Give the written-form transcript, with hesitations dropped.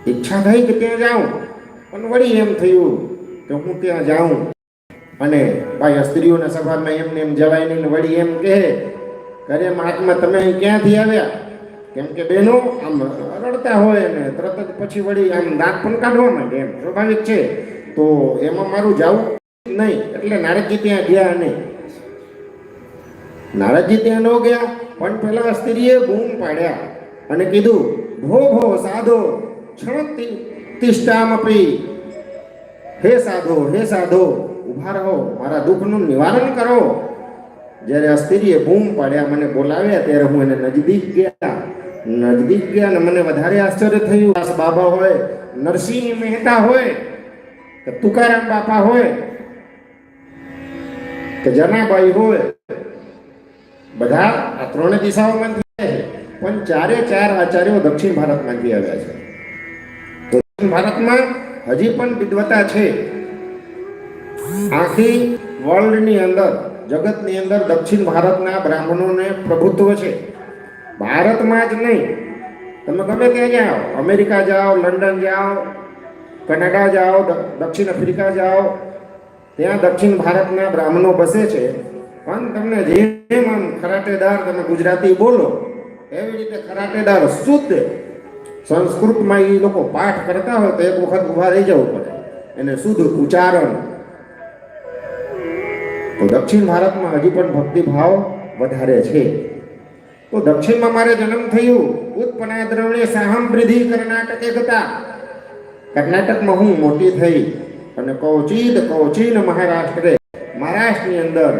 ઈચ્છા થઈ કે ત્યાં જાઉં, પણ વળી એમ થયું કે હું ત્યાં જાઉં અને ભાઈ સ્ત્રીઓના સભામાં એમને એમ જવાય નહીં. વળી એમ કહે અરે મહાત્મા તમે અહીં ક્યાંથી આવ્યા? કેમ કે બહેનો આમ રડતા હોય ને તરત જ પછી વળી આમ દાંત પણ કાઢવા માંડે, એમ સ્વાભાવિક છે. તો એમાં મારું જવું નહીં, એટલે નારદજી ત્યાં ગયા નહીં. નારદજી ત્યાં ન ગયા, પણ પેલા સ્ત્રીએ બૂમ પાડ્યા અને કીધું ભો ભો સાધો તિષ્ઠામપી, હે સાધો હે સાધો ઉભા રહો, મારા દુઃખનું નિવારણ કરો. જ્યારે આ સ્ત્રીએ બૂમ પાડ્યા, મને બોલાવ્યા, ત્યારે હું એને નજદીક ગયા અને મને વધારે આશ્ચર્ય થયું. દાસ બાબા હોય, નરસિંહ મહેતા હોય, કે તુકારામ બાપા હોય, કે જનાબાઈ હોય, બધા આ ત્રણે દિશાઓમાંથી છે, પણ ચારે ચાર આચાર્યો દક્ષિણ ભારતમાંથી આવ્યા છે. તો દક્ષિણ ભારતમાં હજી પણ વિદ્વતા છે. આખી વર્લ્ડની અંદર, જગતની અંદર દક્ષિણ ભારતના બ્રાહ્મણોને પ્રભુત્વ છે. ભારતમાં જ નહીં, તમે ગમે ત્યાં જાઓ, અમેરિકા જાઓ, લંડન જાઓ, કનાડા જાઓ, દક્ષિણ આફ્રિકા જાઓ, ત્યાં દક્ષિણ ભારતના બ્રાહ્મણો બસે છે. પણ તમને જેમ આમ ખરાટેદાર, તમે ગુજરાતી બોલો એવી રીતે ખરાટેદાર શુદ્ધ સંસ્કૃતમાં એ લોકો પાઠ કરતા હોય તો એક વખત ઊભા રહી જવું પડે, એને શુદ્ધ ઉચ્ચારણ. તો દક્ષિણ ભારતમાં હજી પણ ભક્તિભાવ વધારે છે. તો દક્ષિણમાં મારે જન્મ થયું. ઉત્પન્ના દ્રવણે સાહમ વૃદ્ધિ કર્ણાટકે ગતા, કર્ણાટકમાં હું મોટી થઈ અને કૌચીન મહારાષ્ટ્રની અંદર